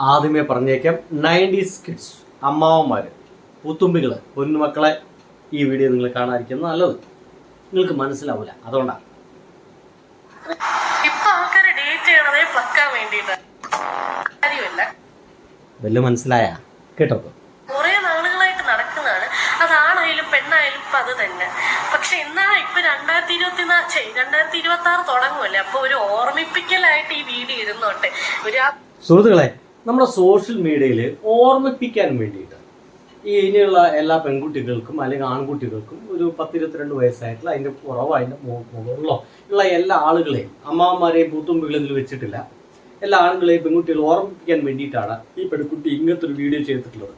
ആദ്യമേ പറഞ്ഞേക്കാം, 90s kids അമ്മാവന്മാർ, പൂത്തുമ്പികൾ, പൊന്നുമക്കളെ ഈ വീഡിയോ നിങ്ങൾ കാണാതിരിക്കുന്നത് നല്ലത്. നിങ്ങൾക്ക് മനസ്സിലാവില്ല, അതുകൊണ്ടാണ്. വല്ല മനസ്സിലായ കേട്ടോ? കുറെ നാളുകളായിട്ട് നടക്കുന്നതാണ്. അതാണായാലും പെണ്ണായാലും ഇപ്പൊ അത് തന്നെ. പക്ഷെ എന്നാണ് ഇപ്പൊ 2026 തുടങ്ങുമല്ലേ, അപ്പൊ ഒരു ഓർമ്മിപ്പിക്കലായിട്ട് ഈ വീഡിയോ ഇരുന്നോട്ടെ. സുഹൃത്തുക്കളെ, നമ്മുടെ സോഷ്യൽ മീഡിയയിൽ ഓർമ്മിപ്പിക്കാൻ വേണ്ടിയിട്ട് ഇനിയുള്ള എല്ലാ പെൺകുട്ടികൾക്കും അല്ലെങ്കിൽ ആൺകുട്ടികൾക്കും ഒരു 10-22 വയസ്സായിട്ടുള്ള അതിൻ്റെ കുറവോ അതിൻ്റെ മുകളിലോ ഉള്ള എല്ലാ ആളുകളെയും, അമ്മാവന്മാരെയും പൂത്തുമ്പികളെ ഇതിൽ വെച്ചിട്ടില്ല, എല്ലാ ആളുകളെയും പെൺകുട്ടികളെ ഓർമ്മിപ്പിക്കാൻ വേണ്ടിയിട്ടാണ് ഈ പെൺകുട്ടി ഇങ്ങനത്തെ ഒരു വീഡിയോ ചെയ്തിട്ടുള്ളത്.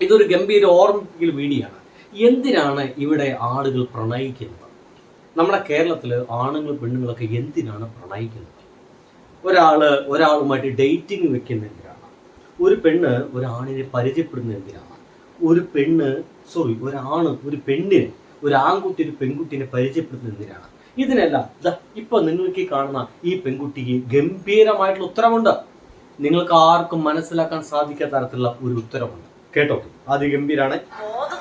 ഇതൊരു ഗംഭീര ഓർമ്മിപ്പിക്കൽ വീഡിയോ ആണ്. എന്തിനാണ് ഇവിടെ ആളുകൾ പ്രണയിക്കുന്നത്? നമ്മുടെ കേരളത്തിൽ ആണുങ്ങൾ പെണ്ണുങ്ങളൊക്കെ എന്തിനാണ് പ്രണയിക്കുന്നത്? ഒരാളുമായിട്ട് ഡേറ്റിംഗ് വെക്കുന്ന എന്തിനാണ്? ഒരു പെണ്ണ് ഒരാണിനെ പരിചയപ്പെടുന്ന എന്തിനാണ്? ഒരാണ് ഒരു പെണ്ണിനെ, ഒരു ആൺകുട്ടി ഒരു പെൺകുട്ടിനെ പരിചയപ്പെടുത്തുന്ന എന്തിനാണ്? ഇതിനെല്ലാം ഇപ്പൊ നിങ്ങൾക്ക് കാണുന്ന ഈ പെൺകുട്ടിക്ക് ഗംഭീരമായിട്ടുള്ള ഉത്തരമുണ്ട്. നിങ്ങൾക്ക് ആർക്കും മനസ്സിലാക്കാൻ സാധിക്കാത്ത തരത്തിലുള്ള ഒരു ഉത്തരമുണ്ട്. കേട്ടോ, അതിഗംഭീരാണ്.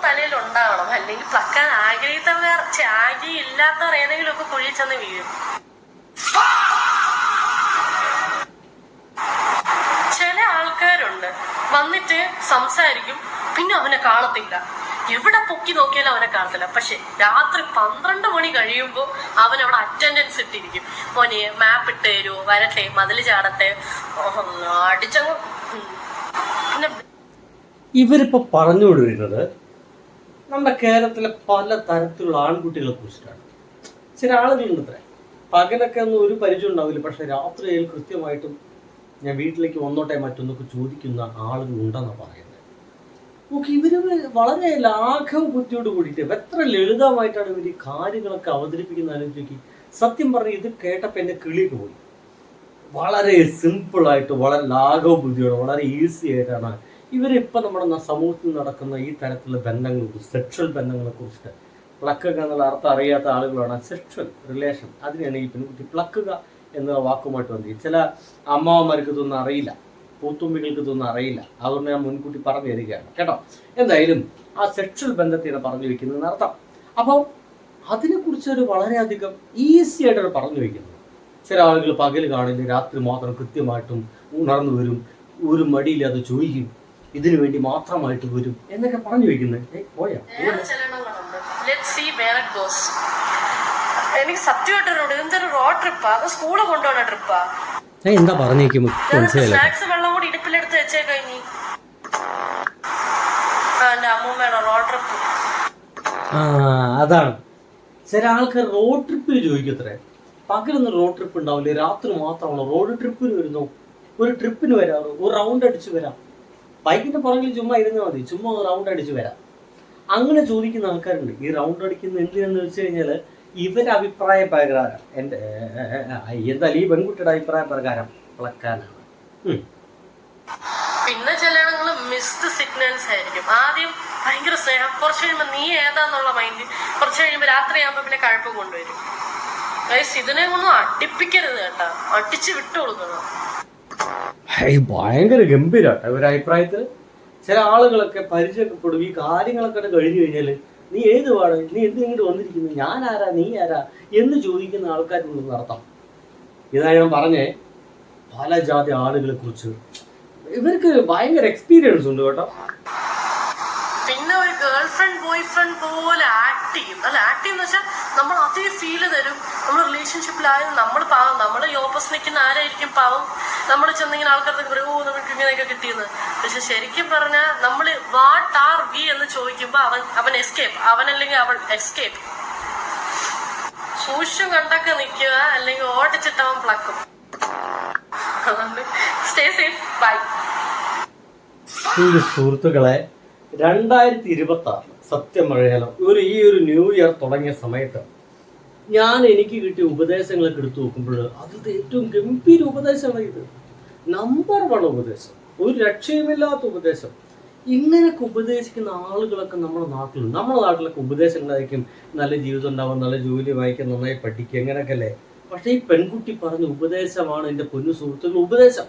തലയിൽ ഉണ്ടാവണം, അല്ലെങ്കിൽ പ്ലക്കാൻ ആഗ്രഹിയില്ലാത്തവർ ഏതെങ്കിലും ഒക്കെ കുഴിയിൽ ചെന്ന് വീഴും. ചില ആൾക്കാരുണ്ട്, വന്നിട്ട് സംസാരിക്കും, പിന്നെ അവനെ കാണത്തില്ല. എവിടെ പൊക്കി നോക്കിയാലും അവനെ കാണത്തില്ല. പക്ഷെ രാത്രി 12 മണി കഴിയുമ്പോൾ അവൻ അവിടെ അറ്റൻഡൻസ് ഇട്ടിരിക്കും. മോനെ മാപ്പ് ഇട്ട് തരുമോ, വരട്ടെ, മതില് ചാടട്ടെ, അടിച്ചങ്ങ്. ഇവരിപ്പോ പറഞ്ഞുകൊണ്ടിരുന്നത് നമ്മുടെ കേരളത്തിലെ പല തരത്തിലുള്ള ആൺകുട്ടികളെ കുറിച്ചിട്ടാണ്. ചില ആളുകളുണ്ട് ഇത്ര പകലൊക്കെ ഒന്നും ഒരു പരിചയം ഉണ്ടാവില്ല, പക്ഷെ രാത്രിയിൽ കൃത്യമായിട്ടും ഞാൻ വീട്ടിലേക്ക് വന്നോട്ടെ മറ്റൊന്നൊക്കെ ചോദിക്കുന്ന ആളുകൾ ഉണ്ടെന്നാണ് പറയുന്നത്. നോക്കി, ഇവര് വളരെ ലാഘവ ബുദ്ധിയോട് കൂടിയിട്ട് എത്ര ലളിതമായിട്ടാണ് ഇവർ ഈ കാര്യങ്ങളൊക്കെ അവതരിപ്പിക്കുന്ന ആലോചിക്ക്. സത്യം പറഞ്ഞ് ഇത് കേട്ടപ്പോൾ എൻ്റെ കിളിയൊക്കെ പോയി. വളരെ സിമ്പിളായിട്ട്, വളരെ ലാഘവ ബുദ്ധിയോടെ, വളരെ ഈസി ആയിട്ടാണ് ഇവരിപ്പോൾ നമ്മുടെ സമൂഹത്തിൽ നടക്കുന്ന ഈ തരത്തിലുള്ള ബന്ധങ്ങളെ, സെക്ഷൽ ബന്ധങ്ങളെ കുറിച്ചിട്ട്, പ്ലക്കുക എന്നുള്ള അർത്ഥം അറിയാത്ത ആളുകളാണ് സെക്ഷൽ റിലേഷൻ. അതിനെയാണ് ഈ പെൺകുട്ടി പ്ലക്കുക എന്ന വാക്കുമായിട്ട് വന്നത്. ചില അമ്മാവന്മാർക്ക് ഇതൊന്നും അറിയില്ല, പൂത്തുമ്പികൾക്ക് ഇതൊന്നും അറിയില്ല. അതുകൊണ്ട് ഞാൻ മുൻകൂട്ടി പറഞ്ഞു തരികയാണ് കേട്ടോ. എന്തായാലും ആ സെക്ഷൽ ബന്ധത്തെയാണ് പറഞ്ഞു വയ്ക്കുന്നതെന്ന് അർത്ഥം. അപ്പോൾ അതിനെക്കുറിച്ച് ഒരു വളരെയധികം ഈസി ആയിട്ടാണ് പറഞ്ഞു വയ്ക്കുന്നത്. ചില ആളുകൾ പകൽ കാണില്ല, രാത്രി മാത്രം കൃത്യമായിട്ടും ഉണർന്നു വരും, ഒരു മടിയില്ലാതെ ചോദിക്കും, ഇതിനു വേണ്ടി മാത്രമായിട്ട് വരും എന്നൊക്കെ പറഞ്ഞു വയ്ക്കുന്നത്. പോയാ എനിക്ക് സത്യമായിട്ട് എന്തൊരു റോഡ് ട്രിപ്പാ, അത് സ്കൂളിൽ കൊണ്ടുപോകുന്ന ട്രിപ്പാ. എന്താ പറഞ്ഞേക്കും സ്നാക്സ് വെള്ളം കൂടി ഇടുപ്പിലെടുത്ത് വെച്ചേ കഴിഞ്ഞു. അമ്മൂമ്മയുടെ റോഡ് ട്രിപ്പ്. അതാണ് ചില ആൾക്കാർ റോഡ് ട്രിപ്പിന് ചോദിക്കത്രേ. പകലൊന്നും റോഡ് ട്രിപ്പ് ഉണ്ടാവില്ല, രാത്രി മാത്രമാണോ റോഡ് ട്രിപ്പിന് വരുന്നു? ഒരു ട്രിപ്പിന് വരാറ്, ഒരു റൗണ്ട് അടിച്ച് വരാം, ബൈക്കിന്റെ പുറകിൽ ചുമ്മാ ഇരുന്നാൽ മതി, ചുമ്മാ ഒരു റൗണ്ട് അടിച്ച് വരാം. അങ്ങനെ ചോദിക്കുന്ന ആൾക്കാരുണ്ട്. ഈ റൗണ്ട് അടിക്കുന്ന എന്തിനാന്ന് വെച്ച് കഴിഞ്ഞാല് ഇവരുടെ അഭിപ്രായ പ്രകാരം, എന്തായാലും ഈ പെൺകുട്ടിയുടെ അഭിപ്രായ പ്രകാരം പ്ലക്കാനാണ്. പിന്നെ ചില മിസ്ഡ് സിഗ്നൽസ് ആയിരിക്കും. ആദ്യം ഭയങ്കര സ്നേഹം, കുറച്ച് കഴിയുമ്പോൾ നീ ഏതാന്നുള്ള മൈൻഡ്, കുറച്ച് കഴിയുമ്പോൾ രാത്രിയാകുമ്പോ പിന്നെ കഴപ്പ് കൊണ്ടുവരും. ഇതിനെ ഒന്നും അടിപ്പിക്കരുത് കേട്ടാ, അടിച്ച് വിട്ടു കൊടുക്കണം. ഭയങ്കര ഗംഭീരാട്ടെ ഒരു അഭിപ്രായത്തിൽ. ചില ആളുകളൊക്കെ പരിചയപ്പെടും. ഈ കാര്യങ്ങളൊക്കെ കഴിഞ്ഞു കഴിഞ്ഞാല് നീ ഏത് പാട്, നീ എന്തിങ്ങോട്ട് വന്നിരിക്കുന്നു, ഞാൻ ആരാ, നീ ആരാ എന്ന് ചോദിക്കുന്ന ആൾക്കാരുണ്ടെന്ന് അർത്ഥം. ഇതാണ് ഞാൻ പറഞ്ഞേ, പല ജാതി ആളുകളെ കുറിച്ച് ഇവർക്ക് ഭയങ്കര എക്സ്പീരിയൻസ് ഉണ്ട് കേട്ടോ. പിന്നെ ഒരു ഗേൾ ഫ്രണ്ട് ബോയ് ഫ്രണ്ട് പോലെ ആക്ട് ചെയ്യും. അല്ല, ആക്ട് ചെയ്യുന്ന വെച്ചാൽ നമ്മൾ അതേ ഫീല് തരും. നമ്മൾ റിലേഷൻഷിപ്പിലായാലും നമ്മൾ പാവം, നമ്മൾ ഓപ്പോസിറ്റ് നിൽക്കുന്ന ആരായിരിക്കും പാവം, നമ്മൾ ചെന്നിങ്ങനെ ആൾക്കാർക്ക് പറയും, ഓ നമുക്ക് ഇങ്ങനെയൊക്കെ കിട്ടിയെന്ന്. പക്ഷെ ശരിക്കും പറഞ്ഞാൽ നമ്മൾ വാട്ട് ആർ വി എന്ന് ചോദിക്കുമ്പോ അവൻ എസ്കേപ്പ്, അവനല്ലെങ്കിൽ അവൾ എസ്കേപ്പ്. സൂക്ഷ്യം കണ്ടൊക്കെ നിൽക്കുക, അല്ലെങ്കിൽ ഓടിച്ചിട്ട് അവൻ പ്ലക്കും. Stay safe, by. സുഹൃത്തുക്കളെ, 2026 സത്യം പറയാലോ, ഈ ഒരു ന്യൂ ഇയർ തുടങ്ങിയ സമയത്ത് എനിക്ക് കിട്ടിയ ഉപദേശങ്ങളൊക്കെ എടുത്തു നോക്കുമ്പോൾ അത് ഏറ്റവും ഗംഭീര ഉപദേശമാണ്. ഇത് നമ്പർ 1 ഉപദേശം, ഒരു രക്ഷയുമില്ലാത്ത ഉപദേശം. ഇങ്ങനെയൊക്കെ ഉപദേശിക്കുന്ന ആളുകളൊക്കെ നമ്മുടെ നാട്ടിലൊക്കെ ഉപദേശങ്ങളായിരിക്കും. നല്ല ജീവിതം ഉണ്ടാവും, നല്ല ജോലി വായിക്കാൻ, നന്നായി പഠിക്കുക, അങ്ങനെയൊക്കെ അല്ലേ. പക്ഷെ ഈ പെൺകുട്ടി പറഞ്ഞ ഉപദേശമാണ് എൻ്റെ പൊന്നു സുഹൃത്തുക്കൾ ഉപദേശം.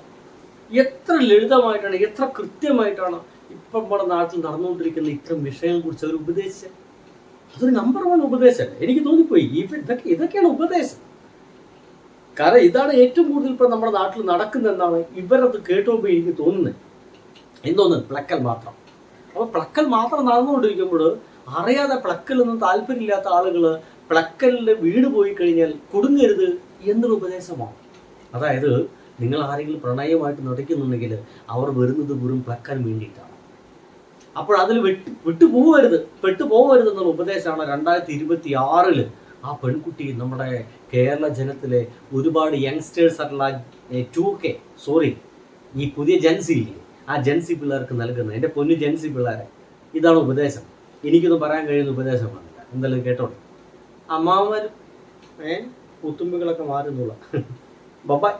എത്ര ലളിതമായിട്ടാണ്, എത്ര കൃത്യമായിട്ടാണ് ഇപ്പം നമ്മുടെ നാട്ടിൽ നടന്നുകൊണ്ടിരിക്കുന്ന ഇത്തരം വിഷയങ്ങളെ കുറിച്ച് അവർ ഉപദേശിച്ചത്. അതൊരു നമ്പർ 1 ഉപദേശമല്ല. എനിക്ക് തോന്നിപ്പോയി ഇതൊക്കെയാണ് ഉപദേശം. കാരണം ഇതാണ് ഏറ്റവും കൂടുതൽ ഇപ്പം നമ്മുടെ നാട്ടിൽ നടക്കുന്നതെന്നാണ് ഇവരത് കേട്ടുമ്പോൾ എനിക്ക് തോന്നുന്നത്. എന്തോന്ന് പ്ലക്കൽ മാത്രം. അപ്പോൾ പ്ലക്കൽ മാത്രം നടന്നുകൊണ്ടിരിക്കുമ്പോൾ അറിയാതെ പ്ലക്കലൊന്നും താല്പര്യമില്ലാത്ത ആളുകൾ പ്ലക്കലിൻ്റെ വീട് പോയി കഴിഞ്ഞാൽ കുടുങ്ങരുത് എന്നൊരു ഉപദേശമാണ്. അതായത് നിങ്ങൾ ആരെങ്കിലും പ്രണയമായിട്ട് നടക്കുന്നുണ്ടെങ്കിൽ അവർ വരുന്നത് വെറും പ്ലക്കാൻ വേണ്ടിയിട്ടാണ്. അപ്പോൾ അതിൽ പെട്ടുപോകരുത് എന്നുള്ള ഉപദേശമാണ് 2026 ആ പെൺകുട്ടി നമ്മുടെ കേരള ജനത്തിലെ ഒരുപാട് യങ്സ്റ്റേഴ്സ് ആയിട്ടുള്ള 2K ഈ പുതിയ ജൻസി ഇല്ലേ, ആ ജൻസി പിള്ളേർക്ക് നൽകുന്നത്. എൻ്റെ പൊന്നു ജൻസി പിള്ളേരെ, ഇതാണ് ഉപദേശം. എനിക്കൊന്നും പറയാൻ കഴിയുന്ന ഉപദേശമാണ്. എന്തായാലും കേട്ടോട്ടെ. അമ്മാവന്മാരും കുത്തുമ്പികളൊക്കെ മാറുന്നുള്ള ബൈ.